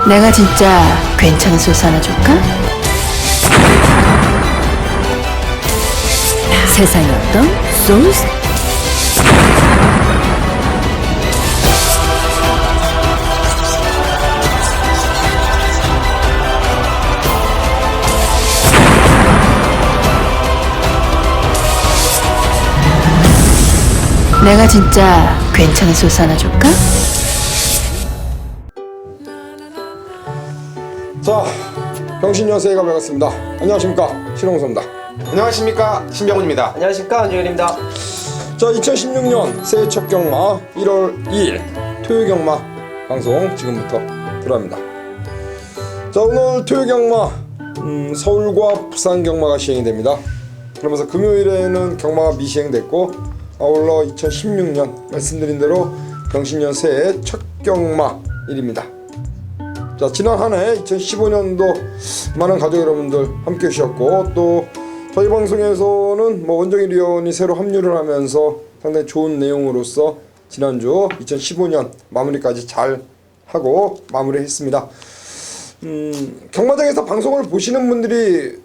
내가 진짜 괜찮은 소스 하나 줄까? 세상에 어떤 소스? 내가 진짜 괜찮은 소스 하나 줄까? 자, 병신여세가 밝았습니다. 안녕하십니까, 신홍서입니다. 안녕하십니까, 신병훈입니다. 안녕하십니까, 안정일입니다. 자, 2016년 새해 첫 경마 1월 2일 토요 경마 방송 지금부터 들어갑니다. 자, 오늘 토요 경마 서울과 부산 경마가 시행이 됩니다. 그러면서 금요일에는 경마가 미시행됐고, 아울러 2016년 말씀드린 대로 병신년 새해 첫 경마일입니다. 자, 지난 한 해 2015년도 많은 가족 여러분들 함께 해주셨고, 또 저희 방송에서는 원정일 위원이 새로 합류를 하면서 상당히 좋은 내용으로서 지난주 2015년 마무리까지 잘 하고 마무리했습니다. 경마장에서 방송을 보시는 분들이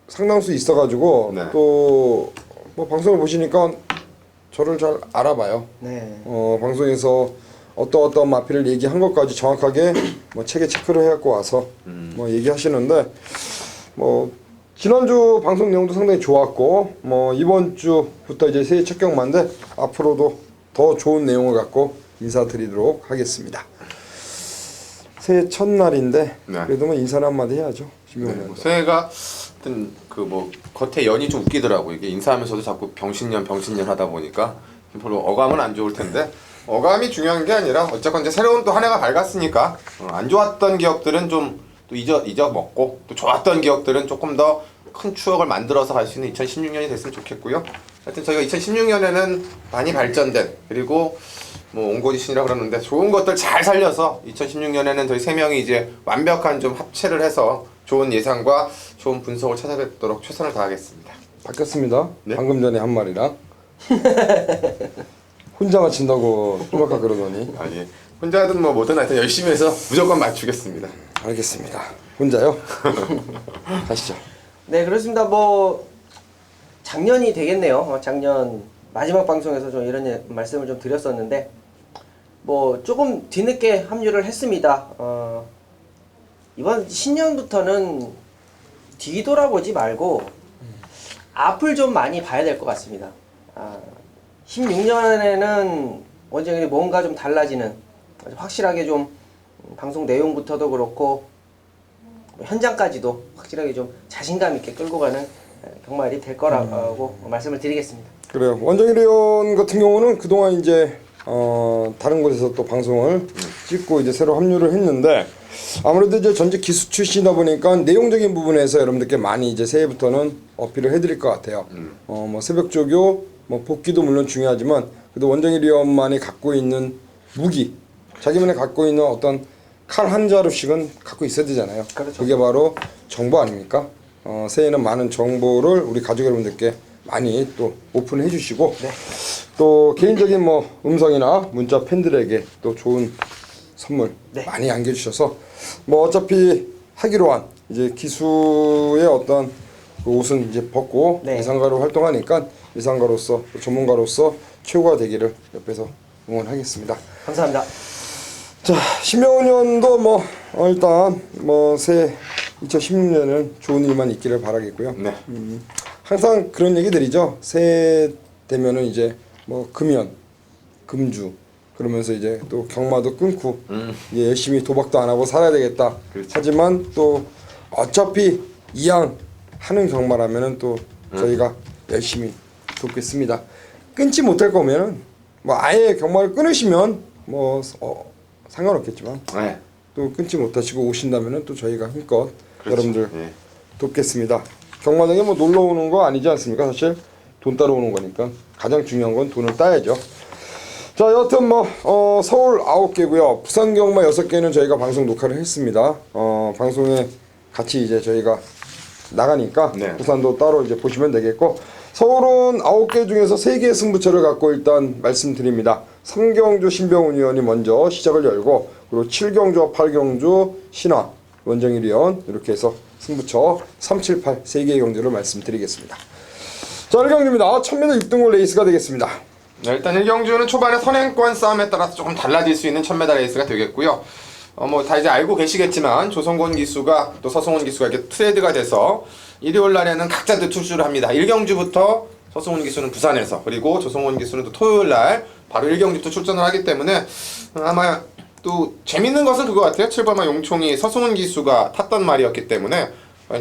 상당수 있어가지고 네. 또 뭐 방송을 보시니까 저를 잘 알아봐요. 네. 방송에서 어떤 마피를 얘기한 것까지 정확하게 책에 체크를 해갖고 와서 얘기하시는데, 지난주 방송 내용도 상당히 좋았고, 이번 주부터 이제 새해 첫 경마인데 앞으로도 더 좋은 내용을 갖고 인사드리도록 하겠습니다. 새해 첫날인데 네. 그래도 인사는 한마디 해야죠. 새해가 하여튼 겉에 연이 좀 웃기더라고. 이게 인사하면서도 자꾸 병신년 하다 보니까 별로 어감은 안 좋을 텐데, 어감이 중요한 게 아니라 어쨌건 이제 새로운 또 한 해가 밝았으니까 안 좋았던 기억들은 좀 또 잊어먹고, 또 좋았던 기억들은 조금 더 큰 추억을 만들어서 갈 수 있는 2016년이 됐으면 좋겠고요. 하여튼 저희가 2016년에는 많이 발전된, 그리고 온고지신이라 그러는데 좋은 것들 잘 살려서 2016년에는 저희 세 명이 이제 완벽한 좀 합체를 해서 좋은 예상과 좋은 분석을 찾아뵙도록 최선을 다하겠습니다. 바뀌었습니다. 네? 방금 전에 한 말이랑 혼자 맞춘다고 좀 아까 그러더니. 아니, 혼자든 뭐든 하여튼 열심히 해서 무조건 맞추겠습니다. 알겠습니다. 혼자요? 가시죠. 네, 그렇습니다. 작년이 되겠네요. 작년 마지막 방송에서 좀 이런 말씀을 좀 드렸었는데, 조금 뒤늦게 합류를 했습니다. 이번 신년부터는 뒤돌아보지 말고 앞을 좀 많이 봐야 될 것 같습니다. 16년에는 원정일이 뭔가 좀 달라지는, 확실하게 좀 방송 내용부터도 그렇고 현장까지도 확실하게 좀 자신감 있게 끌고 가는 경마일이 될 거라고 말씀을 드리겠습니다. 그래요. 원정일 의원 같은 경우는 그동안 이제 다른 곳에서 또 방송을 찍고 이제 새로 합류를 했는데, 아무래도 이제 전직 기수 출신이다 보니까 내용적인 부분에서 여러분들께 많이 이제 새해부터는 어필을 해드릴 것 같아요. 새벽 조교, 복귀도 물론 중요하지만 그래도 원정일 의원만이 갖고 있는 무기, 자기만이 갖고 있는 어떤 칼 한 자루씩은 갖고 있어야 되잖아요. 그렇죠. 그게 바로 정보 아닙니까? 새해에는 많은 정보를 우리 가족 여러분들께 많이 또 오픈해 주시고, 네. 또 개인적인 음성이나 문자 팬들에게 또 좋은 선물 네. 많이 안겨주셔서, 어차피 하기로 한 이제 기수의 어떤 그 옷은 이제 벗고 네. 예상가로 활동하니까 예상가로서 전문가로서 최고가 되기를 옆에서 응원하겠습니다. 감사합니다. 자, 신명년도 일단 새해 2016년은 좋은 일만 있기를 바라겠고요. 네. 항상 그런 얘기 드리죠. 새해 되면은 이제 금연, 금주, 그러면서 이제 또 경마도 끊고 이제 열심히 도박도 안 하고 살아야 되겠다. 그렇죠. 하지만 또 어차피 이왕 하는 경마라면은 또 저희가 열심히 돕겠습니다. 끊지 못할 거면은 아예 경마를 끊으시면 상관없겠지만 네. 또 끊지 못하시고 오신다면은 또 저희가 힘껏 그렇죠. 여러분들 예. 돕겠습니다. 경마장에 놀러 오는 거 아니지 않습니까? 사실 돈 따러 오는 거니까 가장 중요한 건 돈을 따야죠. 자, 여하튼 서울 9개고요. 부산 경마 6개는 저희가 방송 녹화를 했습니다. 방송에 같이 이제 저희가 나가니까 네. 부산도 따로 이제 보시면 되겠고, 서울은 9개 중에서 3개의 승부처를 갖고 일단 말씀드립니다. 삼경주 신병훈 의원이 먼저 시작을 열고, 그리고 7경주와 8경주 신화 원정일위원 이렇게 해서 승부처 3, 7, 8 3개의 경주를 말씀드리겠습니다. 자 1경주입니다. 1000m 6등골 레이스가 되겠습니다. 네, 일단 1경주는 초반에 선행권 싸움에 따라서 조금 달라질 수 있는 1000m 레이스가 되겠고요. 뭐 다 이제 알고 계시겠지만 조성곤 기수가 또 서승훈 기수가 이렇게 트레이드가 돼서 일요일 날에는 각자 투출을 합니다. 1경주부터 서승훈 기수는 부산에서 그리고 조성곤 기수는 또 토요일 날 바로 1경주부터 출전을 하기 때문에 아마 또 재밌는 것은 그거 같아요. 7번마 용총이 서승훈 기수가 탔던 말이었기 때문에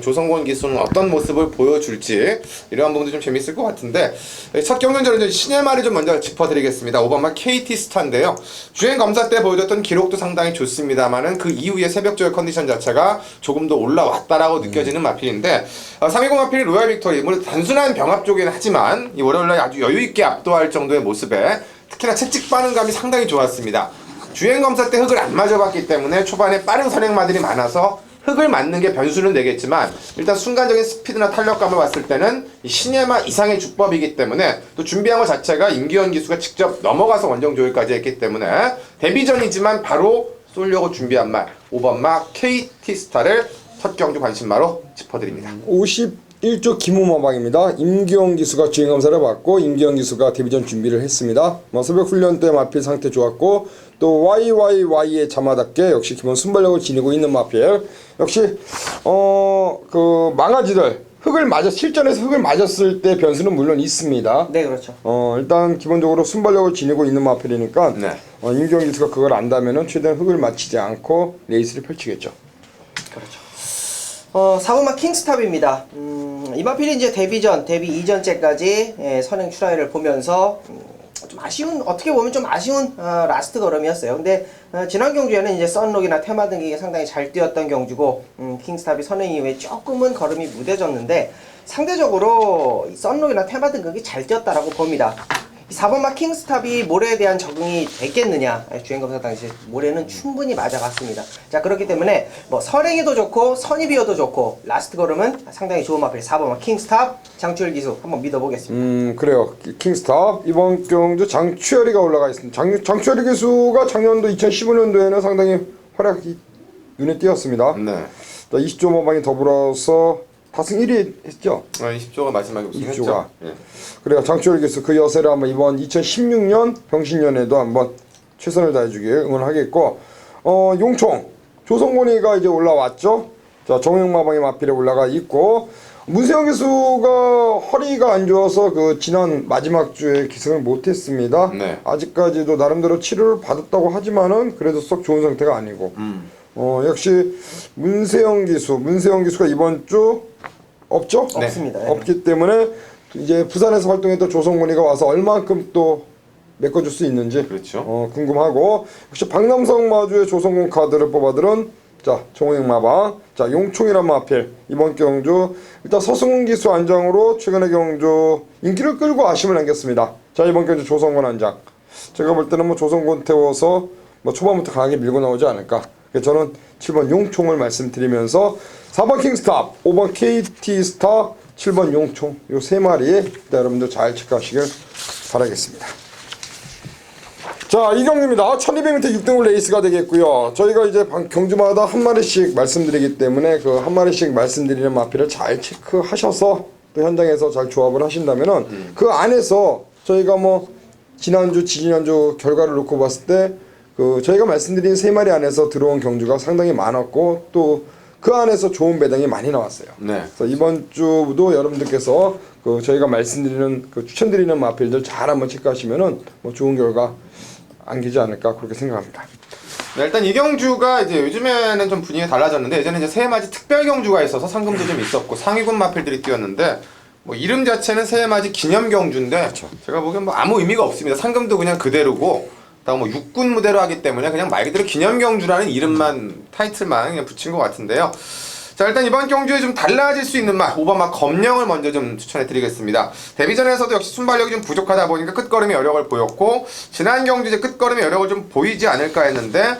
조성곤 기수는 어떤 모습을 보여줄지 이러한 부분도 좀 재밌을 것 같은데 첫 경연전은 신의 말을 좀 먼저 짚어드리겠습니다. 5번마 KT 스타인데요. 주행 검사 때 보여줬던 기록도 상당히 좋습니다만은 그 이후에 새벽조의 컨디션 자체가 조금 더 올라왔다라고 느껴지는 마필인데 320 마필이 로얄 빅토리 물론 단순한 병합 쪽이긴 하지만 이 월요일날 아주 여유있게 압도할 정도의 모습에 특히나 채찍 빠는감이 상당히 좋았습니다. 주행 검사 때 흙을 안 맞아봤기 때문에 초반에 빠른 선행마들이 많아서 흙을 맞는 게 변수는 되겠지만 일단 순간적인 스피드나 탄력감을 봤을 때는 이 신예마 이상의 주법이기 때문에 또 준비한 것 자체가 임기현 기수가 직접 넘어가서 원정 조율까지 했기 때문에 데뷔전이지만 바로 쏠려고 준비한 말 5번마 KT 스타를 첫 경주 관심마로 짚어드립니다. 51조 김우마방입니다. 임기영 기수가 주행검사를 받고 임기영 기수가 데뷔전 준비를 했습니다. 새벽 훈련 때 마필 상태 좋았고 또 YYY의 자마답게 역시 기본 순발력을 지니고 있는 마필 역시 그 망아지들 실전에서 흙을 맞았을 때 변수는 물론 있습니다. 네, 그렇죠. 일단 기본적으로 순발력을 지니고 있는 마필이니까 네. 임기영 기수가 그걸 안다면은 최대한 흙을 맞히지 않고 레이스를 펼치겠죠. 그렇죠. 4번마 킹스탑입니다. 이 마필이 이제 데뷔 이전째까지 선행 출하회를 보면서 좀 아쉬운, 어떻게 보면 좀 아쉬운 라스트 걸음이었어요. 근데 지난 경주에는 이제 썬록이나 테마 등이 상당히 잘 뛰었던 경주고 킹스탑이 선행 이후에 조금은 걸음이 무뎌졌는데 상대적으로 썬록이나 테마 등극이 잘 뛰었다라고 봅니다. 4번마 킹스탑이 모래에 대한 적응이 됐겠느냐, 주행검사 당시 모래는 충분히 맞아갔습니다. 자, 그렇기 때문에 뭐 선행에도 좋고 선입이어도 좋고 라스트 걸음은 상당히 좋은 마필 4번마 킹스탑 장추열 기수 한번 믿어보겠습니다. 그래요. 킹스탑 이번 경주 장추열이가 올라가 있습니다. 장추열이 기수가 작년도 2015년도에는 상당히 활약이 눈에 띄었습니다. 네. 20조 모방이 더불어서 타승 1위 했죠. 20조가 마지막에 우승했죠. 20조가. 예. 그래요. 장추열 기수 그 여세를 한번 이번 2016년 병신년에도 한번 최선을 다해주길 응원하겠고 용총 조성곤이가 이제 올라왔죠. 자 정영마방의 마필에 올라가 있고 문세영 기수가 허리가 안 좋아서 그 지난 마지막 주에 기승을 못했습니다. 네. 아직까지도 나름대로 치료를 받았다고 하지만은 그래도 썩 좋은 상태가 아니고 역시 문세영 기수가 이번 주 없죠? 네. 없습니다. 없기 때문에 이제 부산에서 활동했던 조성곤이가 와서 얼만큼 또 메꿔줄 수 있는지 그렇죠. 궁금하고 역시 박남성 마주의 조성곤 카드를 뽑아들은 자 정호영 마방 자 용총이란 마필 이번 경주 일단 서승훈 기수 안장으로 최근의 경주 인기를 끌고 아쉬움을 남겼습니다. 자 이번 경주 조성곤 안장 제가 볼 때는 뭐 조성곤 태워서 뭐 초반부터 강하게 밀고 나오지 않을까. 그래서 저는 7번 용총을 말씀드리면서 4번 킹스탑 5번 KT스타 7번 용총 요 세 마리 여러분들 잘 체크하시길 바라겠습니다. 자, 이 경기입니다. 1200m 6등급 레이스가 되겠고요. 저희가 이제 경주마다 한 마리씩 말씀드리기 때문에 그 한 마리씩 말씀드리는 마필을 잘 체크하셔서 또 현장에서 잘 조합을 하신다면은 그 안에서 저희가 뭐 지난주, 지지난주 결과를 놓고 봤을 때 그 저희가 말씀드린 세 마리 안에서 들어온 경주가 상당히 많았고 또 그 안에서 좋은 배당이 많이 나왔어요. 네. 그래서 이번 주도 여러분들께서 그 저희가 말씀드리는 그 추천드리는 마필들 잘 한번 체크하시면은 뭐 좋은 결과 안기지 않을까 그렇게 생각합니다. 네, 일단 이 경주가 이제 요즘에는 좀 분위기가 달라졌는데 예전에 이제 새해맞이 특별 경주가 있어서 상금도 좀 있었고 상위군 마필들이 뛰었는데 뭐 이름 자체는 새해맞이 기념 경주인데 그렇죠. 제가 보기엔 뭐 아무 의미가 없습니다. 상금도 그냥 그대로고 그다음 뭐 육군 무대로 하기 때문에 그냥 말 그대로 기념 경주라는 이름만 타이틀만 그냥 붙인 것 같은데요. 자 일단 이번 경주에 좀 달라질 수 있는 말 5번 막 검령을 먼저 좀 추천해 드리겠습니다. 데뷔전에서도 역시 순발력이 좀 부족하다 보니까 끝걸음이 여력을 보였고 지난 경주 이제 끝걸음이 여력을 좀 보이지 않을까 했는데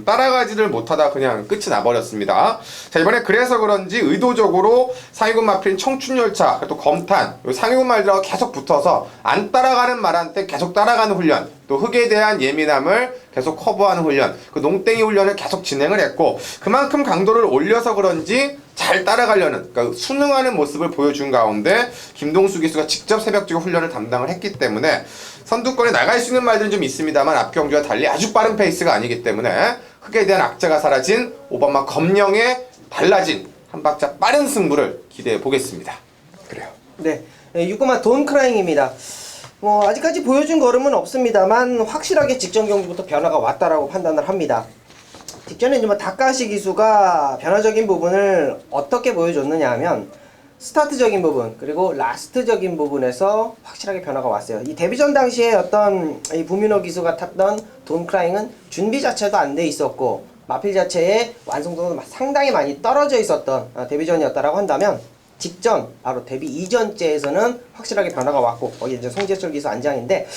따라가지를 못하다 그냥 끝이 나버렸습니다. 자, 이번에 그래서 그런지 의도적으로 상위군 마필인 청춘열차, 또 검탄, 상위군 말들하고 계속 붙어서 안 따라가는 말한테 계속 따라가는 훈련, 또 흙에 대한 예민함을 계속 커버하는 훈련, 그 농땡이 훈련을 계속 진행을 했고, 그만큼 강도를 올려서 그런지 잘 따라가려는, 그러니까 순응하는 모습을 보여준 가운데 김동수 기수가 직접 새벽지구 훈련을 담당을 했기 때문에 선두권에 나갈 수 있는 말들은 좀 있습니다만 앞 경주와 달리 아주 빠른 페이스가 아니기 때문에 흙에 대한 악재가 사라진 오바마 검령에 달라진 한 박자 빠른 승부를 기대해 보겠습니다. 그래요. 네, 6번마 돈크라잉입니다. 뭐 아직까지 보여준 걸음은 없습니다만 확실하게 직전 경주부터 변화가 왔다라고 판단을 합니다. 직전에 이제 뭐 다카시 기수가 변화적인 부분을 어떻게 보여줬느냐 하면 스타트적인 부분 그리고 라스트적인 부분에서 확실하게 변화가 왔어요. 이 데뷔전 당시에 어떤 이 부미노 기수가 탔던 돈크라잉은 준비 자체도 안 돼 있었고 마필 자체의 완성도도 상당히 많이 떨어져 있었던 데뷔전이었다라고 한다면 직전 바로 데뷔 이전째에서는 확실하게 변화가 왔고 거기 이제 송재철 기수 안장인데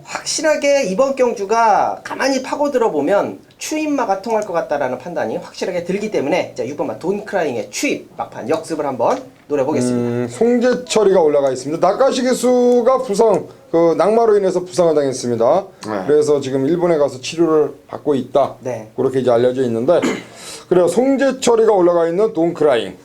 확실하게 이번 경주가 가만히 파고들어 보면 추임마가 통할 것 같다라는 판단이 확실하게 들기 때문에 자 6번마 돈크라잉의 추임 막판 역습을 한번 노려보겠습니다. 송재철이가 올라가 있습니다. 다카시 기수가 부상, 그 낙마로 인해서 부상을 당했습니다. 네. 그래서 지금 일본에 가서 치료를 받고 있다. 네. 그렇게 이제 알려져 있는데, 그래요. 송재철이가 올라가 있는 돈크라잉.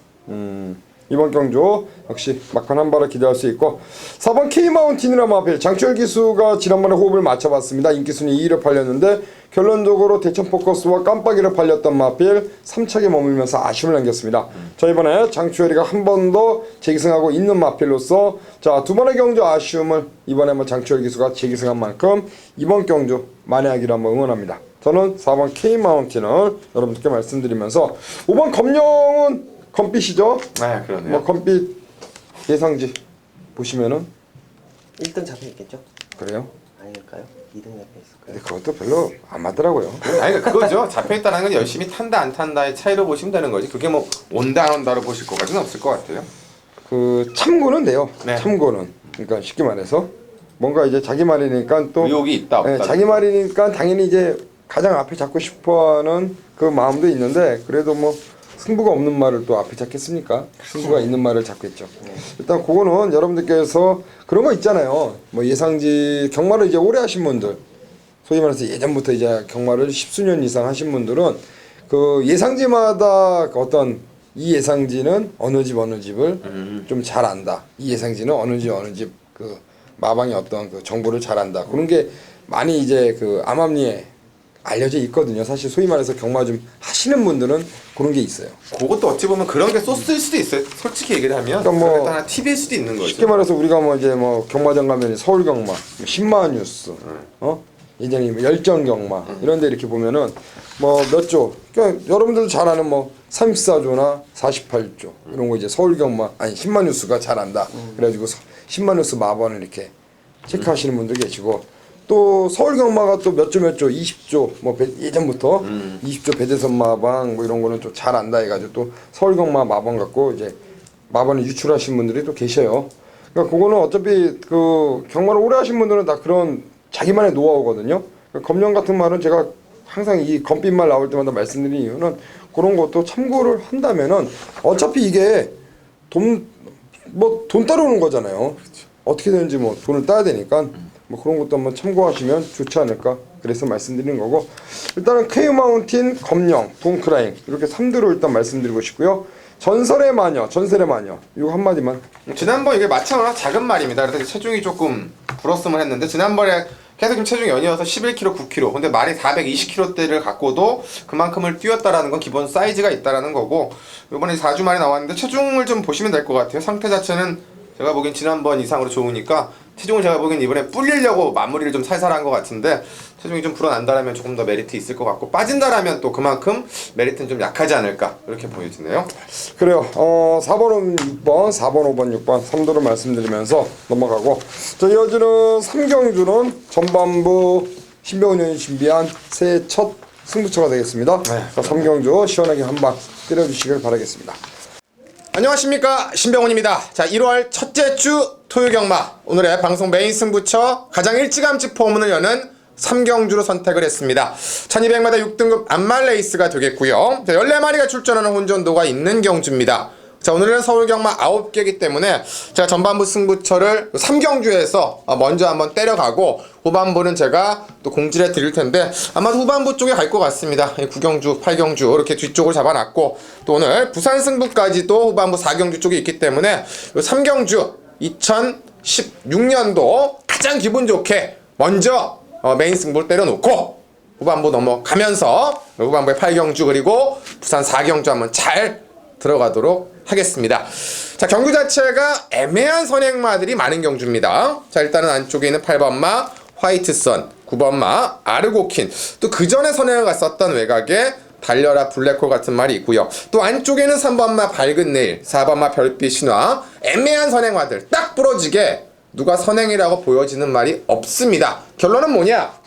이번 경주 역시 막판 한 발을 기대할 수 있고 4번 K마운틴이라는 마필 장철 기수가 지난번에 호흡을 맞춰봤습니다. 인기순위 2위를 팔렸는데 결론적으로 대천 포커스와 깜빡이를 팔렸던 마필 3착에 머물면서 아쉬움을 남겼습니다. 자, 이번에 장추열이가 한 번 더 재기승하고 있는 마필로서 자, 두 번의 경주 아쉬움을 이번에 한번 장추열 기수가 재기승한 만큼 이번 경주 만회하기를 한번 응원합니다. 저는 4번 K마운틴을 여러분들께 말씀드리면서 5번 검령은 검빛이죠? 네, 그러네요. 뭐 검빛 예상지 보시면은 1등 잡혀있겠죠? 그래요? 아닐까요? 2등 잡혀있을까요? 근데 그것도 별로 안 맞더라고요. 아니 그거죠. 잡혀있다는 건 열심히 탄다 안 탄다의 차이로 보시면 되는 거지. 그게 뭐 온다 안 온다로 보실 것까지는 없을 것 같아요. 그 참고는 돼요. 네. 참고는. 그러니까 쉽게 말해서 뭔가 이제 자기 말이니까 또 의욕이 있다 없다. 예, 자기 말이니까 당연히 이제 가장 앞에 잡고 싶어하는 그 마음도 있는데 그래도 뭐 승부가 없는 말을 또 앞에 잡겠습니까? 승부가 있는 말을 잡겠죠. 일단 그거는 여러분들께서 그런 거 있잖아요. 뭐 예상지 경마를 이제 오래 하신 분들, 소위 말해서 예전부터 이제 경마를 10수년 이상 하신 분들은 그 예상지마다 어떤 이 예상지는 어느 집 어느 집을 좀 잘 안다. 이 예상지는 어느 집 그 마방의 어떤 그 정보를 잘 안다. 그런 게 많이 이제 그 암암리에 알려져 있거든요. 사실 소위 말해서 경마 좀 하시는 분들은 그런 게 있어요. 그것도 어찌 보면 그런 게 소스일 수도 있어요. 솔직히 얘기를 하면 그러니까 뭐 하나 팁일 수도 있는 거죠. 쉽게 말해서 우리가 뭐 이제 뭐 경마장 가면 서울 경마, 신마 뉴스, 예전에 뭐 열정 경마 이런 데 이렇게 보면은 뭐 몇 조, 그러니까 여러분들도 잘 아는 뭐 34조나 48조 이런 거 이제 서울 경마 아니 신마 뉴스가 잘 안다. 그래가지고 신마 뉴스 마번을 이렇게 체크하시는 분들 계시고. 또 서울 경마가 또 몇 조 20조 뭐 예전부터 20조 배대선 마방 뭐 이런 거는 좀 잘 안다 해가지고 또 서울 경마 마방 갖고 이제 마번을 유출하신 분들이 또 계셔요. 그러니까 그거는 어차피 그 경마를 오래 하신 분들은 다 그런 자기만의 노하우거든요. 그러니까 검령 같은 말은 제가 항상 이 검빛말 나올 때마다 말씀드리는 이유는 그런 것도 참고를 한다면은 어차피 이게 돈 따라오는 거잖아요. 어떻게 되는지 뭐 돈을 따야 되니까. 뭐 그런 것도 한번 참고하시면 좋지 않을까 그래서 말씀드리는 거고 일단은 K마운틴, 검령, 돈크라잉 이렇게 3대로 일단 말씀드리고 싶고요. 전설의 마녀 이거 한마디만. 지난번 이게 마찬가지로 작은 말입니다. 그래서 체중이 조금 불었으면 했는데 지난번에 계속 지금 체중이 연이어서 11kg, 9kg 근데 말이 420kg대를 갖고도 그만큼을 뛰었다라는 건 기본 사이즈가 있다라는 거고 이번에 4주 만에 나왔는데 체중을 좀 보시면 될 것 같아요. 상태 자체는 제가 보기엔 지난번 이상으로 좋으니까 체중을 제가 보기엔 이번에 불리려고 마무리를 좀 살살한 것 같은데 체중이 좀 불어난다라면 조금 더 메리트 있을 것 같고 빠진다라면 또 그만큼 메리트는 좀 약하지 않을까 이렇게 보여지네요. 그래요. 4번, 6번, 4번, 5번, 6번 3도로 말씀드리면서 넘어가고 자, 이어지는 3경주는 전반부 신병훈 준비한 새해 첫 승부처가 되겠습니다. 네. 자, 3경주 시원하게 한 방 때려주시길 바라겠습니다. 안녕하십니까, 신병훈입니다. 자, 1월 첫째 주 토요경마 오늘의 방송 메인 승부처 가장 일찌감치 포문을 여는 3경주로 선택을 했습니다. 1200m 6등급 안말 레이스가 되겠고요. 14마리가 출전하는 혼전도가 있는 경주입니다. 자, 오늘은 서울경마 9개이기 때문에 제가 전반부 승부처를 3경주에서 먼저 한번 때려가고 후반부는 제가 또 공지를 드릴 텐데 아마 후반부 쪽에 갈 것 같습니다. 9경주, 8경주 이렇게 뒤쪽을 잡아놨고 또 오늘 부산 승부까지도 후반부 4경주 쪽에 있기 때문에 3경주 2016년도 가장 기분 좋게 먼저 메인 승부를 때려놓고 후반부 넘어가면서 후반부에 8경주 그리고 부산 4경주 한번 잘 들어가도록 하겠습니다. 자, 경주 자체가 애매한 선행마들이 많은 경주입니다. 자, 일단은 안쪽에 있는 8번마 화이트선, 9번마 아르고킨, 또 그 전에 선행을 갔었던 외곽에 달려라 블랙홀 같은 말이 있고요. 또 안쪽에는 3번마 밝은 내일, 4번마 별빛 신화, 애매한 선행마들 딱 부러지게 누가 선행이라고 보여지는 말이 없습니다. 결론은 뭐냐?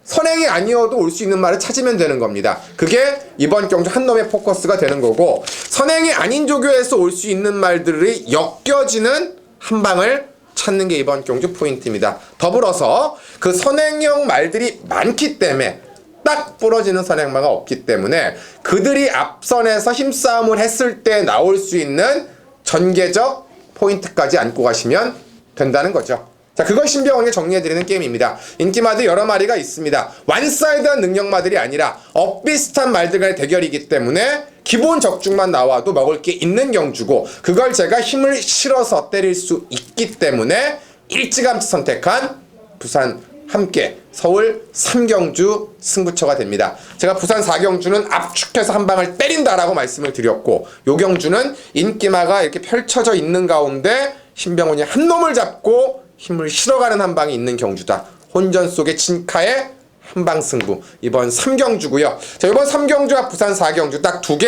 선행이 아니어도 올 수 있는 말을 찾으면 되는 겁니다. 그게 이번 경주 한 놈의 포커스가 되는 거고 선행이 아닌 조교에서 올 수 있는 말들이 엮여지는 한 방을 찾는 게 이번 경주 포인트입니다. 더불어서 그 선행형 말들이 많기 때문에 딱 부러지는 선행마가 없기 때문에 그들이 앞선에서 힘싸움을 했을 때 나올 수 있는 전개적 포인트까지 안고 가시면 된다는 거죠. 자, 그걸 신비하게 정리해드리는 게임입니다. 인기마들 여러 마리가 있습니다. 완사이드한 능력마들이 아니라 엇비슷한 말들 간의 대결이기 때문에 기본 적중만 나와도 먹을 게 있는 경주고 그걸 제가 힘을 실어서 때릴 수 있기 때문에 일찌감치 선택한 부산 함께 서울 3경주 승부처가 됩니다. 제가 부산 4경주는 압축해서 한 방을 때린다라고 말씀을 드렸고 요 경주는 인기마가 이렇게 펼쳐져 있는 가운데 신병훈이 한 놈을 잡고 힘을 실어가는 한 방이 있는 경주다. 혼전 속의 진카의 한방 승부. 이번 3경주고요. 자, 이번 3경주와 부산 4경주 딱 2개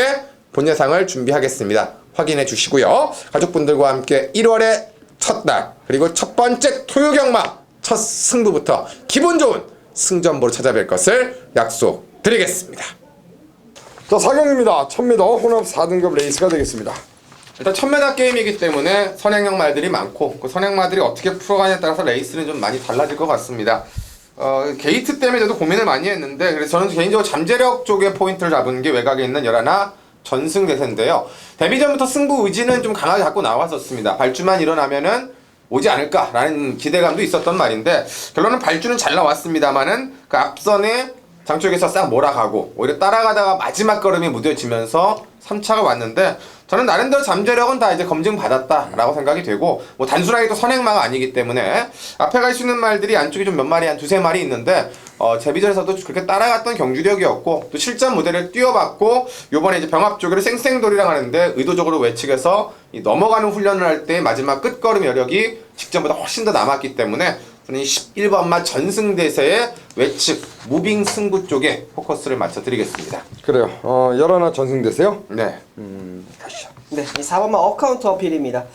본 예상을 준비하겠습니다. 확인해 주시고요. 가족분들과 함께 1월의 첫날 그리고 첫 번째 토요경마 첫 승부부터 기분 좋은 승전보로 찾아뵐 것을 약속드리겠습니다. 자, 4경입니다. 1000m 혼합 4등급 레이스가 되겠습니다. 일단 1000m 게임이기 때문에 선행형 말들이 많고 그 선행마들이 어떻게 풀어가냐에 따라서 레이스는 좀 많이 달라질 것 같습니다. 게이트 때문에 저도 고민을 많이 했는데 그래서 저는 개인적으로 잠재력 쪽에 포인트를 잡은 게 외곽에 있는 열하나 전승대세인데요. 데뷔 전부터 승부 의지는 좀 강하게 갖고 나왔었습니다. 발주만 일어나면은 오지 않을까라는 기대감도 있었던 말인데 결론은 발주는 잘 나왔습니다만은 그 앞선에 장쪽에서 싹 몰아가고 오히려 따라가다가 마지막 걸음이 무뎌지면서 3차가 왔는데 저는 나름대로 잠재력은 다 이제 검증받았다라고 생각이 되고 뭐 단순하게 또 선행마가 아니기 때문에 앞에 갈 수 있는 말들이 안쪽에 좀 몇 마리 한 2-3마리 있는데 제비전에서도 그렇게 따라갔던 경주력이었고 또 실전 무대를 뛰어봤고 요번에 이제 병합 쪽으로 쌩쌩돌이랑 하는데 의도적으로 외측에서 이 넘어가는 훈련을 할 때 마지막 끝걸음 여력이 직전보다 훨씬 더 남았기 때문에 저는 11번마 전승대세의 외측 무빙 승부 쪽에 포커스를 맞춰드리겠습니다. 그래요. 열하나 전승대세요? 네. 가시죠. 네, 이 4번마 어카운트 어필입니다.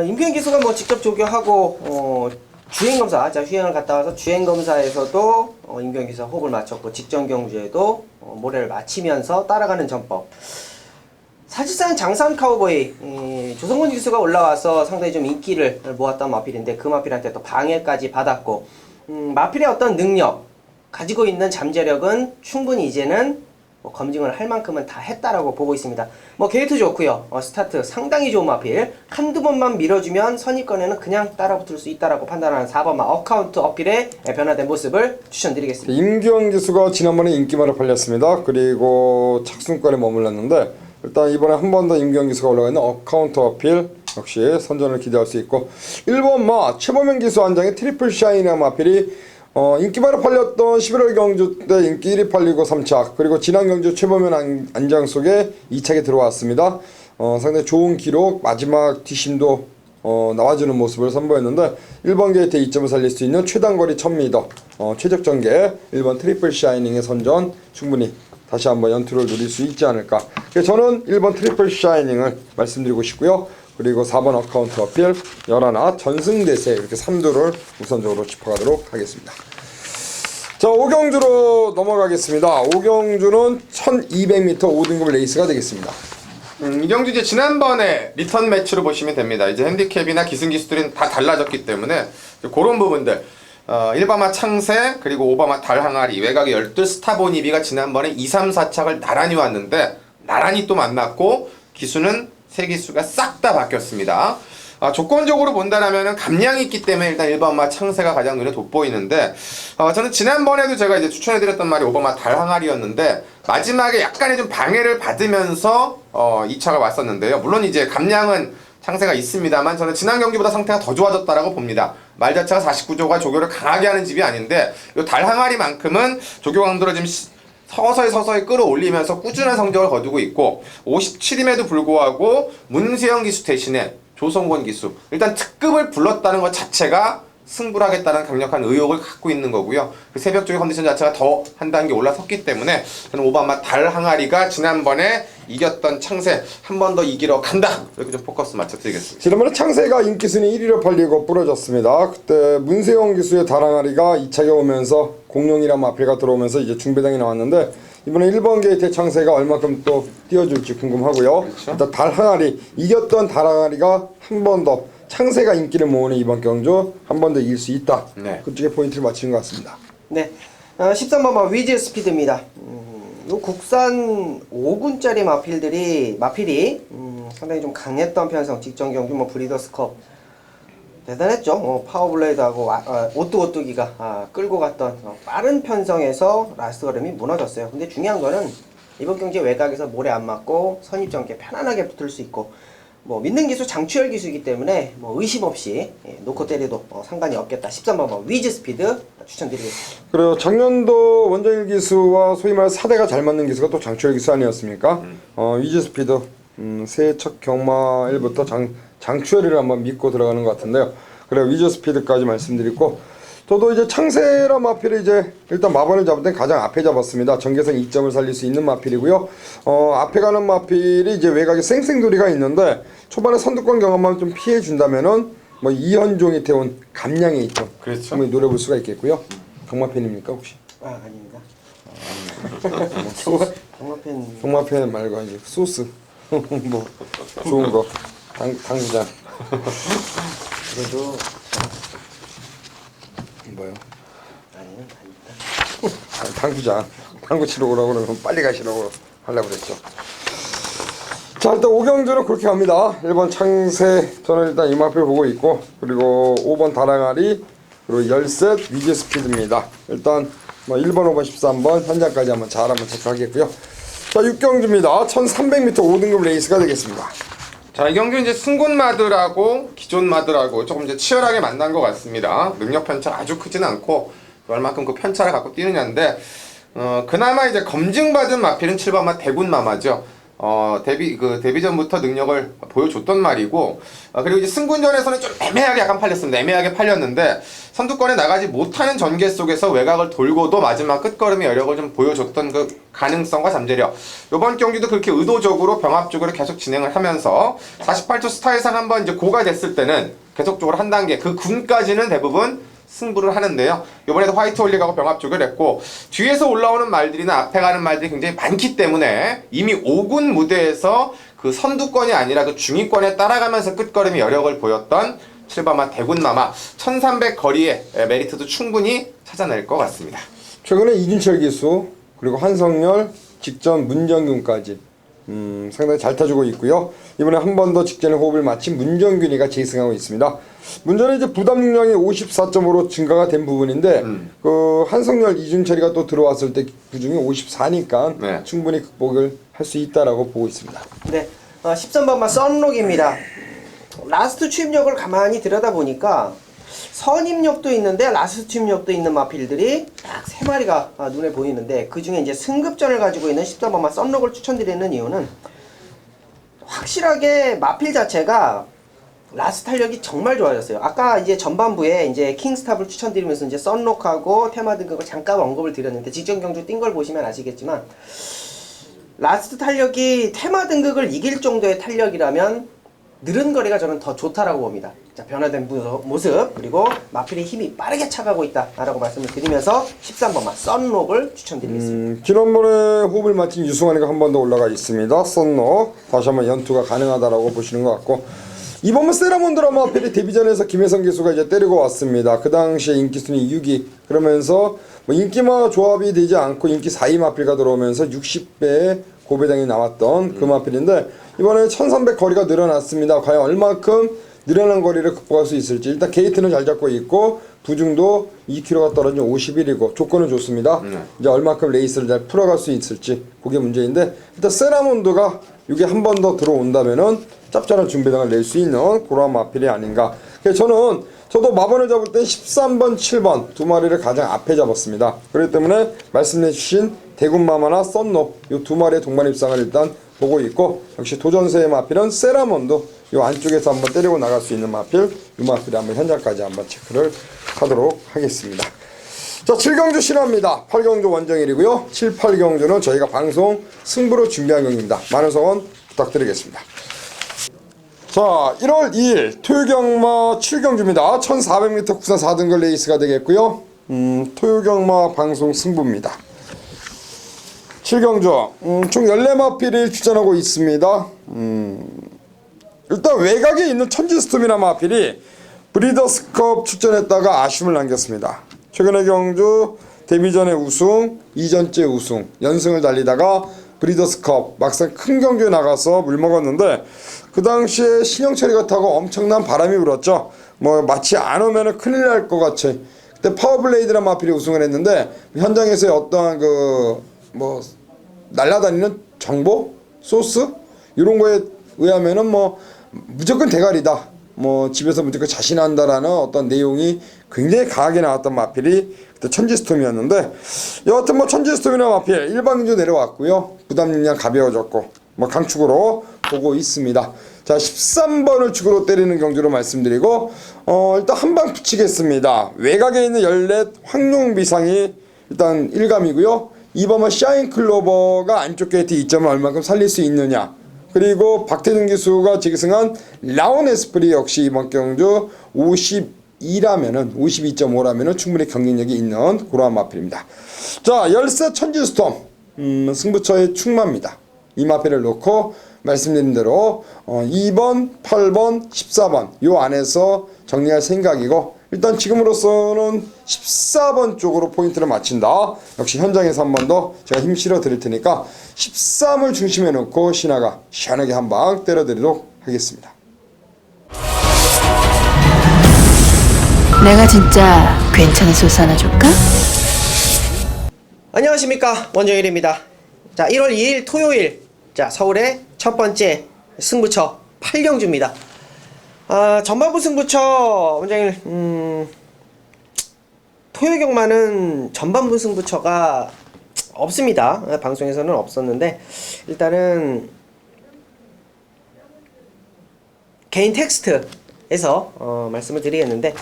임규현 기수가 뭐 직접 조교하고 주행검사, 자 휴행을 갔다 와서 주행검사에서도 임규현 기수와 호흡을 맞췄고 직전 경주에도 모래를 맞추면서 따라가는 전법. 사실상 장산 카우보이 조성곤 기수가 올라와서 상당히 좀 인기를 모았던 마필인데 그 마필한테 또 방해까지 받았고 마필의 어떤 능력 가지고 있는 잠재력은 충분히 이제는 뭐 검증을 할 만큼은 다 했다라고 보고 있습니다. 뭐 게이트 좋고요. 스타트 상당히 좋은 마필. 한두 번만 밀어주면 선입권에는 그냥 따라붙을 수 있다라고 판단하는 4번마 어카운트 어필의 변화된 모습을 추천드리겠습니다. 임규현 기수가 지난번에 인기마를 팔렸습니다. 그리고 착순권에 머물렀는데 일단 이번에 한 번 더 임규현 기수가 올라가 있는 어카운트 어필 역시 선전을 기대할 수 있고 1번마 최범현 기수 한 장의 트리플 샤이니아 마필이 인기마를 팔렸던 11월 경주 때 인기 1위 팔리고 3차 그리고 지난 경주 최범현 안장 속에 2차에 들어왔습니다. 상당히 좋은 기록 마지막 뒷심도 나와주는 모습을 선보였는데 1번 게이트 2점을 살릴 수 있는 최단거리 1000m 최적 전개 1번 트리플 샤이닝의 선전 충분히 다시 한번 연투를 누릴 수 있지 않을까. 그래서 저는 1번 트리플 샤이닝을 말씀드리고 싶고요. 그리고 4번 어카운트 어필, 열하나 전승대세 이렇게 3두를 우선적으로 짚어가도록 하겠습니다. 자, 5경주로 넘어가겠습니다. 5경주는 1200m 5등급 레이스가 되겠습니다. 이 경주 이제 지난번에 리턴 매치로 보시면 됩니다. 이제 핸디캡이나 기승기수들은 다 달라졌기 때문에 그런 부분들 1버마 창세 그리고 5버마 달항아리 외곽의 12 스타보니비가 지난번에 2, 3, 4착을 나란히 왔는데 나란히 또 만났고 기수는 세 기수가 싹 다 바뀌었습니다. 조건적으로 본다라면은 감량이 있기 때문에 일단 1버마 창세가 가장 눈에 돋보이는데 저는 지난번에도 제가 이제 추천해드렸던 말이 5버마 달항아리였는데 마지막에 약간의 좀 방해를 받으면서 2차가 왔었는데요. 물론 이제 감량은 창세가 있습니다만 저는 지난 경기보다 상태가 더 좋아졌다라고 봅니다. 말 자체가 49조가 조교를 강하게 하는 집이 아닌데 이 달항아리만큼은 조교 강도를 지금 서서히 끌어올리면서 꾸준한 성적을 거두고 있고 57임에도 불구하고 문세영 기수 대신에 조성권 기수 일단 특급을 불렀다는 것 자체가 승부를 하겠다는 강력한 의욕을 갖고 있는 거고요. 그 새벽 쪽의 컨디션 자체가 더 한 단계 올라섰기 때문에 저는 5버마 달항아리가 지난번에 이겼던 창세 한 번 더 이기러 간다 이렇게 좀 포커스 맞춰드리겠습니다. 지난번에 창세가 인기순위 1위로 팔리고 부러졌습니다. 그때 문세영 기수의 달항아리가 2차에 오면서 공룡이랑 마필가 들어오면서 이제 중배당이 나왔는데 이번에 1번 게이트의 창세가 얼마큼 또 띄워줄지 궁금하고요. 그렇죠. 일단 달항아리 이겼던 달항아리가 한 번 더 창세가 인기를 모으는 이번 경주 한 번 더 이길 수 있다. 네. 그쪽에 포인트를 맞추는 것 같습니다. 네, 13번마 위즈 스피드입니다. 요 국산 5군짜리 마필이 상당히 좀 강했던 편성. 직전 경주 뭐 브리더스컵 대단했죠. 파워블레이드하고 오뚜기가 끌고 갔던 빠른 편성에서 라스트 걸음이 무너졌어요. 근데 중요한 거는 이번 경기 외곽에서 모래 안 맞고 선입점께 편안하게 붙을 수 있고 뭐 믿는 기수 장추열 기수이기 때문에 뭐 의심 없이 놓고 때려도 상관이 없겠다. 13번 위즈 스피드 추천드리겠습니다. 그리고 작년도 원정일 기수와 소위 말해 4대가 잘 맞는 기수가 또 장추열 기수 아니었습니까? 위즈 스피드 새해 첫 경마 1부터 장추열이를 한번 믿고 들어가는 것 같은데요. 그래 위즈 스피드까지 말씀드리고 저도 이제 창세라 마필을 이제 일단 마번을 잡을 땐 가장 앞에 잡았습니다. 전개선 2점을 살릴 수 있는 마필이고요. 앞에 가는 마필이 이제 외곽에 쌩쌩돌이가 있는데 초반에 선두권 경험만 좀 피해 준다면은 뭐 이현종이 태운 감량에 있죠. 그렇죠. 충분히 노려볼 수가 있겠고요. 경마팬입니까 혹시? 아닙니다. 경마팬 경마팬 말고 이제 소스 뭐 좋은 거 당구장 그래도 뭐요? 아닙니다. 당구장 당구 치러 오라고 그러면 빨리 가시라고 하려고 그랬죠. 자 일단 5경주는 그렇게 갑니다. 1번 창세 저는 일단 이마표 보고 있고 그리고 5번 다랑아리 그리고 열셋 위즈 스피드입니다. 일단 뭐 1번 5번 13번 현장까지 한번 잘 한번 체크하겠고요. 자 6경주입니다. 1300m 5등급 레이스가 되겠습니다. 자, 이 경기 이제 승군 마들하고 기존 마들하고 조금 이제 치열하게 만난 것 같습니다. 능력 편차 아주 크진 않고 얼마큼 그 편차를 갖고 뛰느냐인데 그나마 이제 검증받은 마필은 7번마 대군 마마죠. 데뷔전부터 능력을 보여줬던 말이고 그리고 이제 승군전에서는 좀 애매하게 약간 팔렸습니다. 애매하게 팔렸는데 선두권에 나가지 못하는 전개 속에서 외곽을 돌고도 마지막 끝걸음의 여력을 좀 보여줬던 그 가능성과 잠재력 이번 경기도 그렇게 의도적으로 병합적으로 계속 진행을 하면서 48초 스타일상 한번 이제 고가 됐을 때는 계속적으로 한 단계 그 군까지는 대부분 승부를 하는데요. 이번에도 화이트 홀릭하고 병합쪽을 했고 뒤에서 올라오는 말들이나 앞에 가는 말들이 굉장히 많기 때문에 이미 5군 무대에서 그 선두권이 아니라 그 중위권에 따라가면서 끝걸음의 여력을 보였던 7번마 대군마마 1300 거리의 메리트도 충분히 찾아낼 것 같습니다. 최근에 이준철 기수 그리고 한성열 직전 문정균까지 상당히 잘 타주고 있고요. 이번에 한 번 더 직전에 호흡을 마친 문정균이가 재승하고 있습니다. 문제는 이제 부담 능력이 54점으로 증가가 된 부분인데 그 한성열 이준철이가 또 들어왔을 때 그중에 54니까 네. 충분히 극복을 할 수 있다라고 보고 있습니다. 네, 13번마 썬록입니다. 라스트 추임력을 가만히 들여다보니까 선입력도 있는데 라스트 추임력도 있는 마필들이 딱 3마리가 눈에 보이는데 그 중에 이제 승급전을 가지고 있는 13번마 썬록을 추천드리는 이유는 확실하게 마필 자체가 라스트 탄력이 정말 좋아졌어요. 아까 이제 전반부에 이제 킹스탑을 추천드리면서 이제 썬록하고 테마 등급을 잠깐 언급을 드렸는데 직전 경주 뛴 걸 보시면 아시겠지만 라스트 탄력이 테마 등급을 이길 정도의 탄력이라면 느른 거리가 저는 더 좋다라고 봅니다. 자, 변화된 모습 그리고 마필의 힘이 빠르게 차가고 있다라고 말씀을 드리면서 13번마 썬록을 추천드리겠습니다. 지난번에 호흡을 마친 유승환이가 한 번 더 올라가 있습니다. 썬록 다시 한번 연투가 가능하다라고 보시는 것 같고 이번은 세라몬 드라마 마필이 데뷔전에서 김혜성 기수가 이제 때리고 왔습니다. 그 당시에 인기 순위 6위. 그러면서 뭐 인기마 조합이 되지 않고 인기 4위 마필가 들어오면서 60배의 고배당이 나왔던 그 마필인데 이번에 1300 거리가 늘어났습니다. 과연 얼마큼 늘어난 거리를 극복할 수 있을지. 일단 게이트는 잘 잡고 있고 부중도 2km가 떨어진 51이고 조건은 좋습니다. 이제 얼마큼 레이스를 잘 풀어갈 수 있을지 그게 문제인데 일단 세라몬드가 이게 한 번 더 들어온다면은 짭짤한 준비당을 낼 수 있는 그런 마필이 아닌가. 그래서 저도 마번을 잡을 땐 13번, 7번 두 마리를 가장 앞에 잡았습니다. 그렇기 때문에 말씀해주신 대군마마나 썬노 이 두 마리의 동반 입상을 일단 보고 있고 역시 도전세의 마필은 세라몬도 이 안쪽에서 한번 때리고 나갈 수 있는 마필 이 마필이 한번 현장까지 한번 체크를 하도록 하겠습니다. 자 7경주 신화입니다. 8경주 원정일이고요. 7, 8경주는 저희가 방송 승부로 준비한 경기입니다. 많은 성원 부탁드리겠습니다. 자 1월 2일 토요경마 7경주입니다. 1400m 국산 4등급 레이스가 되겠고요. 토요경마 방송 승부입니다. 7경주 총 14마필이 출전하고 있습니다. 일단 외곽에 있는 천지스톰이나 마필이 브리더스컵 출전했다가 아쉬움을 남겼습니다. 최근의 경주 데뷔전에 우승, 2전째 우승, 연승을 달리다가 브리더스컵 막상 큰 경주에 나가서 물먹었는데 그 당시에 신형철이가 타고 엄청난 바람이 불었죠. 뭐 마치 안 오면은 큰일 날 것 같이. 그때 파워블레이드란 마필이 우승을 했는데 현장에서의 어떠한 뭐 날아다니는 정보, 소스 이런 거에 의하면은 뭐 무조건 대가리다. 뭐 집에서 무조건 자신한다라는 어떤 내용이 굉장히 강하게 나왔던 마필이 그때 천지스톰이었는데 여하튼 뭐 천지스톰이나 마필 일반경주 내려왔고요. 부담 능량 가벼워졌고 뭐 강축으로 보고 있습니다. 자 13번을 축으로 때리는 경주로 말씀드리고 일단 한 방 붙이겠습니다. 외곽에 있는 14 황룡비상이 일단 1감이고요. 2번은 샤인클로버가 안쪽 게이트 2점을 얼마큼 살릴 수 있느냐. 그리고 박태준 기수가 직승한 라온 에스프리 역시 이번 경주 52라면은 52.5라면은 충분히 경쟁력이 있는 그러한 마필입니다. 자 열세 천지스톰 승부처의 충마입니다. 이 마필을 놓고 말씀드린 대로 2번, 8번, 14번 요 안에서 정리할 생각이고 일단 지금으로서는 14번 쪽으로 포인트를 맞춘다. 역시 현장에서 한 번 더 제가 힘 실어 드릴 테니까 13을 중심에 놓고 신하가 시원하게 한 방 때려 드리도록 하겠습니다. 내가 진짜 괜찮은 소스 하나 줄까? 안녕하십니까, 원정일입니다. 자 1월 2일 토요일 자 서울의 첫 번째 승부처 8경주입니다. 전반부 승부처 원장님 토요경마는 전반부 승부처가 없습니다. 방송에서는 없었는데 일단은 개인 텍스트에서 말씀을 드리겠는데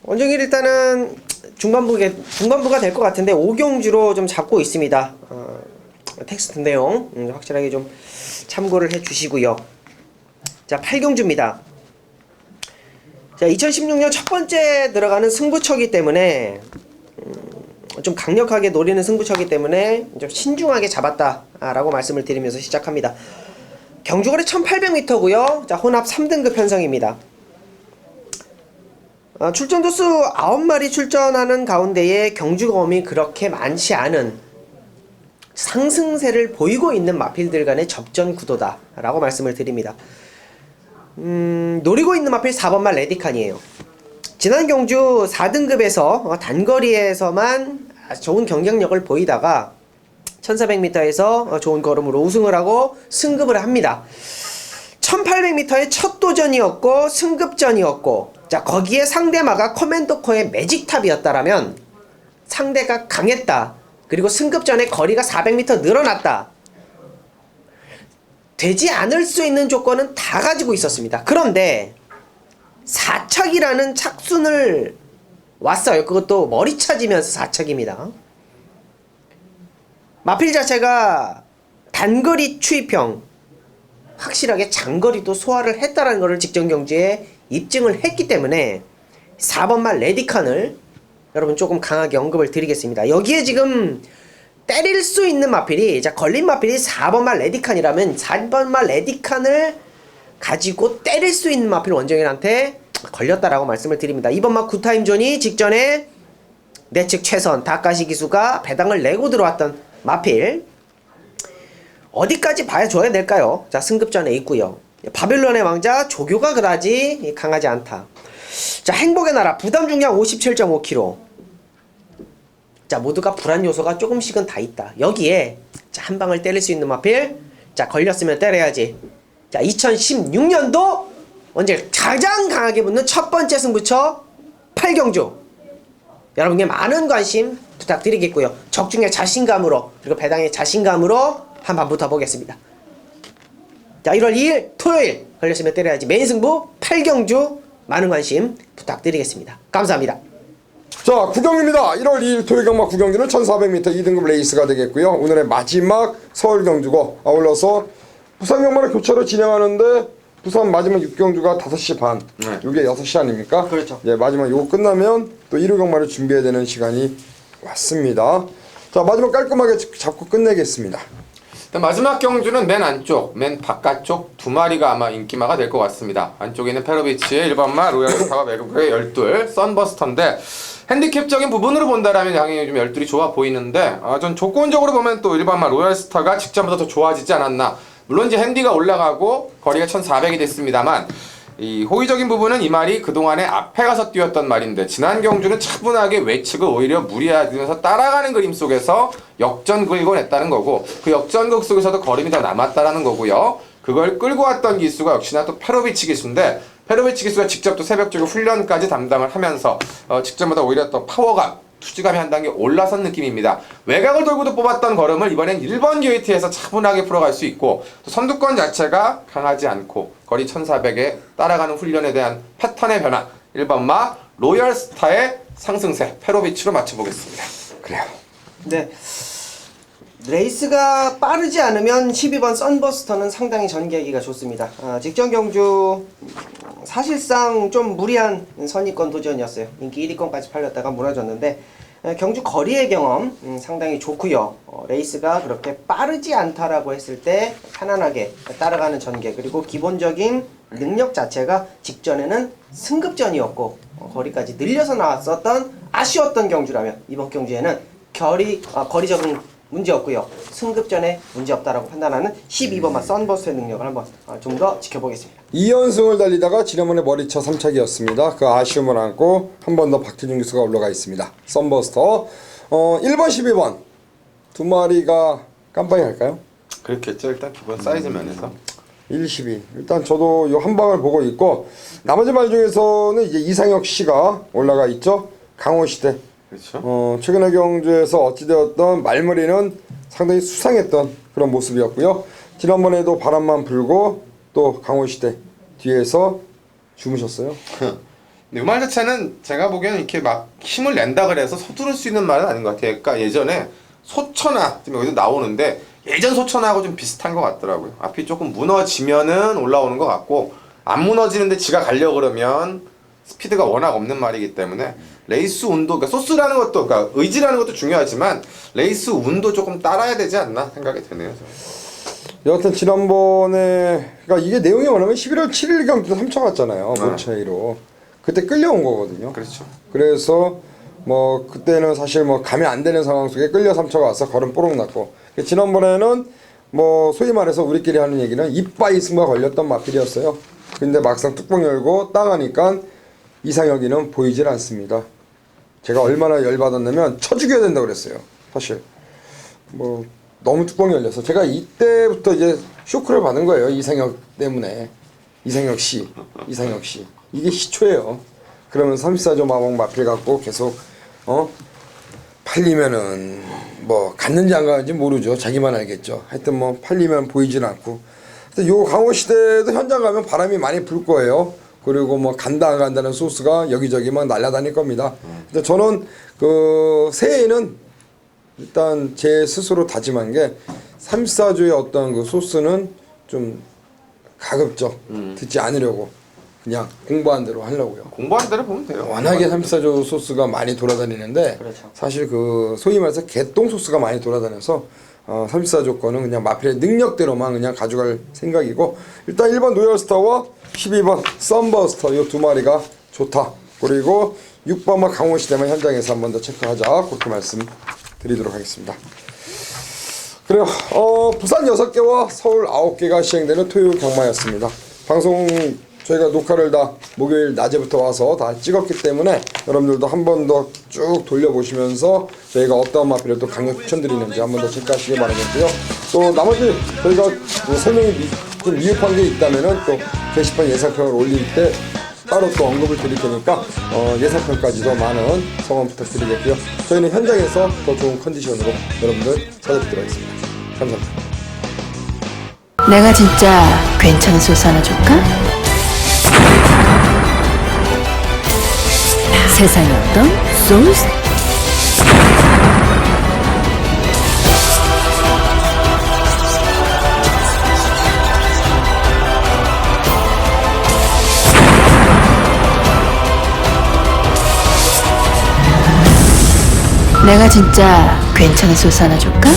원정일 일단은 중반부가 될 것 같은데 5경주로 좀 잡고 있습니다. 텍스트 내용 확실하게 좀 참고를 해 주시고요. 자 8경주입니다. 자 2016년 첫 번째 들어가는 승부처기 때문에 좀 강력하게 노리는 승부처기 때문에 좀 신중하게 잡았다라고 말씀을 드리면서 시작합니다. 경주거리 1800m고요. 자 혼합 3등급 편성입니다. 출전 도수 9마리 출전하는 가운데에 경주검이 그렇게 많지 않은 상승세를 보이고 있는 마필들 간의 접전 구도다 라고 말씀을 드립니다. 노리고 있는 마필 4번말 레디칸이에요. 지난 경주 4등급에서 단거리에서만 좋은 경쟁력을 보이다가 1400m에서 좋은 걸음으로 우승을 하고 승급을 합니다. 1800m의 첫 도전이었고 승급전이었고 자 거기에 상대마가 커맨더코의 매직탑이었다라면 상대가 강했다. 그리고 승급전에 거리가 400m 늘어났다. 되지 않을 수 있는 조건은 다 가지고 있었습니다. 그런데 4착이라는 착순을 왔어요. 그것도 머리 차지면서 4착입니다. 마필 자체가 단거리 추이평 확실하게 장거리도 소화를 했다라는 것을 직전 경주에 입증을 했기 때문에 4번말 레디칸을 여러분 조금 강하게 언급을 드리겠습니다. 여기에 지금 때릴 수 있는 마필이 자 걸린 마필이 4번말 레디칸이라면 4번말 레디칸을 가지고 때릴 수 있는 마필 원정현한테 걸렸다라고 말씀을 드립니다. 이번 막 굿타임존이 직전에 내측 최선 다카시 기수가 배당을 내고 들어왔던 마필 어디까지 봐야 줘야 될까요? 자, 승급전에 있고요. 바벨론의 왕자 조교가 그다지 강하지 않다. 자, 행복의 나라 부담 중량 57.5kg. 자, 모두가 불안 요소가 조금씩은 다 있다. 여기에 자, 한 방을 때릴 수 있는 마필. 자, 걸렸으면 때려야지. 자, 2016년도 언제 가장 강하게 붙는 첫 번째 승부처 8경주. 여러분께 많은 관심 부탁드리겠고요. 적중의 자신감으로 그리고 배당의 자신감으로 한판 붙어보겠습니다. 자, 1월 2일 토요일 걸렸으면 때려야지 메인 승부 8경주 많은 관심 부탁드리겠습니다. 감사합니다. 자, 구경입니다. 1월 2일 토요일 경마 구경기는 1400m 2등급 레이스가 되겠고요. 오늘의 마지막 서울 경주고 아울러서 부산 경마를 교차로 진행하는데 부산 마지막 6경주가 5시 반. 네. 이게 6시 아닙니까? 그렇죠. 예, 마지막 요거 끝나면 또 1호 경마를 준비해야 되는 시간이 왔습니다. 자, 마지막 깔끔하게 잡고 끝내겠습니다. 일단 마지막 경주는 맨 안쪽, 맨 바깥쪽 두 마리가 아마 인기마가 될 것 같습니다. 안쪽에 있는 페로비치의 1번마, 로얄스타와 매그브의 12, 썬버스터인데 핸디캡적인 부분으로 본다라면 양이 좀 12이 좋아 보이는데 전 조건적으로 보면 또 1번마 로얄스타가 직전보다 더 좋아지지 않았나. 물론 이제 핸디가 올라가고 거리가 1400이 됐습니다만 이 호의적인 부분은 이 말이 그동안에 앞에 가서 뛰었던 말인데 지난 경주는 차분하게 외측을 오히려 무리하면서 따라가는 그림 속에서 역전극을 냈다는 거고 그 역전극 속에서도 걸음이 더 남았다라는 거고요. 그걸 끌고 왔던 기수가 역시나 또 페로비치 기수인데 페로비치 기수가 직접 또 새벽적으로 훈련까지 담당을 하면서 직전보다 오히려 더 파워감 투지감이 한 단계 올라선 느낌입니다. 외곽을 돌고도 뽑았던 걸음을 이번엔 1번 게이트에서 차분하게 풀어갈 수 있고 또 선두권 자체가 강하지 않고 거리 1400에 따라가는 훈련에 대한 패턴의 변화 1번마 로얄스타의 상승세 페로비치로 맞춰보겠습니다. 그래요. 네. 레이스가 빠르지 않으면 12번 썬버스터는 상당히 전개하기가 좋습니다. 직전 경주 사실상 좀 무리한 선입권 도전이었어요. 인기 1위권까지 팔렸다가 무너졌는데 경주 거리의 경험 상당히 좋고요. 레이스가 그렇게 빠르지 않다라고 했을 때 편안하게 따라가는 전개 그리고 기본적인 능력 자체가 직전에는 승급전이었고 거리까지 늘려서 나왔었던 아쉬웠던 경주라면 이번 경주에는 거리 적응 문제없고요. 승급전에 문제없다라고 판단하는 12번마 썬버스의 능력을 한번 좀 더 지켜보겠습니다. 2연승을 달리다가 지난번에 머리차 3착이었습니다. 그 아쉬움을 안고 한 번 더 박태준 기수가 올라가 있습니다. 썬버스터 1번 12번 두 마리가 깜빡이 할까요? 그렇겠죠. 일단 기본 사이즈 면에서 1, 12 일단 저도 요 한 방을 보고 있고 나머지 말 중에서는 이제 이상혁 씨가 올라가 있죠. 강호시대 그렇죠. 최근의 경주에서 어찌되었던 말머리는 상당히 수상했던 그런 모습이었고요. 지난번에도 바람만 불고 또 강호시대 뒤에서 주무셨어요. 근데 이 말 자체는 제가 보기에는 이렇게 막 힘을 낸다 그래서 서두를 수 있는 말은 아닌 것 같아요. 그러니까 예전에 소천하 지금 여기도 나오는데 예전 소천하고 좀 비슷한 것 같더라고요. 앞이 조금 무너지면은 올라오는 것 같고 안 무너지는데 지가 가려고 그러면 스피드가 워낙 없는 말이기 때문에 레이스 운도 그러니까 소스라는 것도 그러니까 의지라는 것도 중요하지만 레이스 운도 조금 따라야 되지 않나 생각이 드네요. 여하튼 지난번에 그러니까 이게 내용이 뭐냐면 11월 7일 경기도 3차 갔잖아요. 네. 몰차이로 그때 끌려온 거거든요. 그렇죠. 그래서 뭐 그때는 사실 뭐 가면 안 되는 상황 속에 끌려 3차가 와서 걸음 뽀록 났고 지난번에는 뭐 소위 말해서 우리끼리 하는 얘기는 이빠이 승부가 걸렸던 마필이었어요. 근데 막상 뚜껑 열고 땅하니까 이상혁이는 보이질 않습니다. 제가 얼마나 열받았냐면 쳐 죽여야 된다고 그랬어요. 사실 뭐 너무 뚜껑이 열려서 제가 이때부터 이제 쇼크를 받은 거예요. 이상혁 때문에. 이상혁 씨 이게 시초예요. 그러면 34조 마법 마필 갖고 계속 팔리면은 뭐 갔는지 안 갔는지 모르죠. 자기만 알겠죠. 하여튼 뭐 팔리면 보이진 않고. 요 강호시대도 현장 가면 바람이 많이 불 거예요. 그리고 뭐 간다 안 간다는 소스가 여기저기 막 날아다닐 겁니다. 근데 저는 그 새해에는 일단 제 스스로 다짐한 게 34조의 어떤 그 소스는 좀 가급적 듣지 않으려고 그냥 공부한 대로 하려고요. 공부한 대로 보면 돼요. 워낙에 34조 소스가 많이 돌아다니는데 그렇죠. 사실 그 소위 말해서 개똥 소스가 많이 돌아다녀서 34 조건은 그냥 마필의 능력대로만 그냥 가져갈 생각이고, 일단 1번 노열스타와 12번 썬버스터 이 두 마리가 좋다. 그리고 6번과 강원시대만 현장에서 한 번 더 체크하자, 그렇게 말씀드리도록 하겠습니다. 그래요. 부산 6개와 서울 9개가 시행되는 토요 경마였습니다. 방송 저희가 녹화를 다 목요일 낮에부터 와서 다 찍었기 때문에 여러분들도 한 번 더 쭉 돌려보시면서 저희가 어떤 마필을 또 강력 추천드리는지 한 번 더 체크하시기 바라겠고요. 또 나머지 저희가 뭐 설명이 좀 미흡한 게 있다면은 또 게시판 예상평을 올릴 때 따로 또 언급을 드릴 테니까 예상평까지도 많은 성원 부탁드리겠고요. 저희는 현장에서 더 좋은 컨디션으로 여러분들 찾아뵙도록 하겠습니다. 감사합니다. 내가 진짜 괜찮은 소스 하나 줄까? 세상에 어떤 소스? 내가 진짜 괜찮은 소스 하나 줄까?